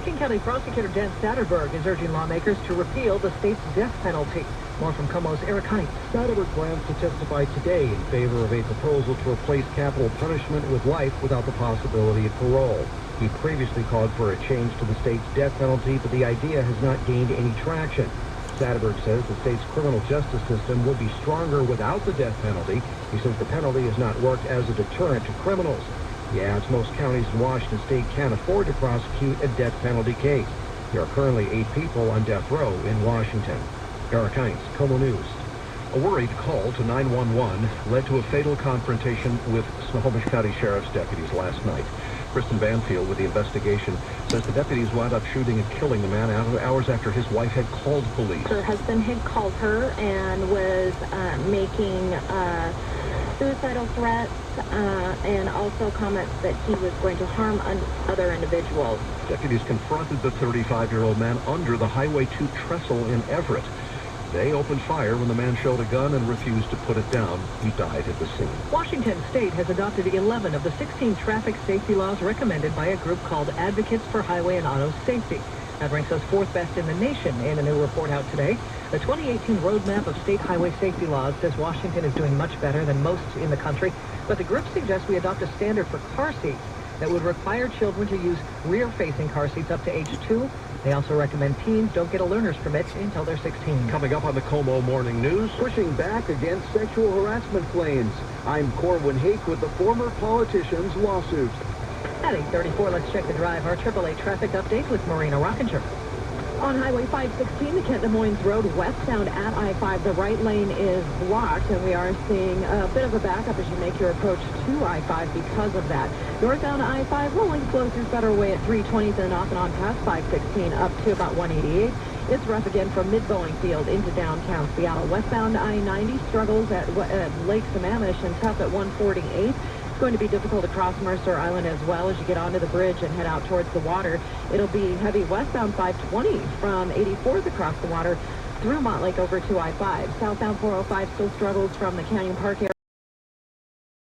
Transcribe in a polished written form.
King County Prosecutor Dan Satterberg is urging lawmakers to repeal the state's death penalty. More from Como's Eric Hunt. Satterberg plans to testify today in favor of a proposal to replace capital punishment with life without the possibility of parole. He previously called for a change to the state's death penalty, but the idea has not gained any traction. Satterberg says the state's criminal justice system would be stronger without the death penalty. He says the penalty has not worked as a deterrent to criminals. He adds most counties in Washington state can't afford to prosecute a death penalty case. There are currently 8 people on death row in Washington. Eric Hines, Como News. A worried call to 911 led to a fatal confrontation with Snohomish County Sheriff's deputies last night. Kristen Banfield with the investigation says the deputies wound up shooting and killing the man hours after his wife had called police. Her husband had called her and was making suicidal threats and also comments that he was going to harm other individuals. Deputies confronted the 35-year-old man under the Highway 2 trestle in Everett. They opened fire when the man showed a gun and refused to put it down. He died at the scene. Washington State has adopted 11 of the 16 traffic safety laws recommended by a group called Advocates for Highway and Auto Safety. That ranks us 4th best in the nation in a new report out today. The 2018 Roadmap of State Highway Safety Laws says Washington is doing much better than most in the country, but the group suggests we adopt a standard for car seats that would require children to use rear-facing car seats up to age 2. They also recommend teens don't get a learner's permit until they're 16. Coming up on the Como Morning News. Pushing back against sexual harassment claims. I'm Corwin Hake with the former politician's lawsuit. At 8:34, let's check the drive. Our AAA traffic update with Marina Rockinger. On Highway 516, the Kent Des Moines Road westbound at I-5, the right lane is blocked, and we are seeing a bit of a backup as you make your approach to I-5 because of that. Northbound I-5 rolling slow through Federal Way at 320, then off and on past 516 up to about 188. It's rough again from mid-Bowling Field into downtown Seattle. Westbound I-90 struggles at Lake Sammamish and tough at 148. It's going to be difficult to cross Mercer Island as well as you get onto the bridge and head out towards the water. It'll be heavy westbound 520 from 84th across the water through Montlake over to I-5. Southbound 405 still struggles from the Canyon Park area.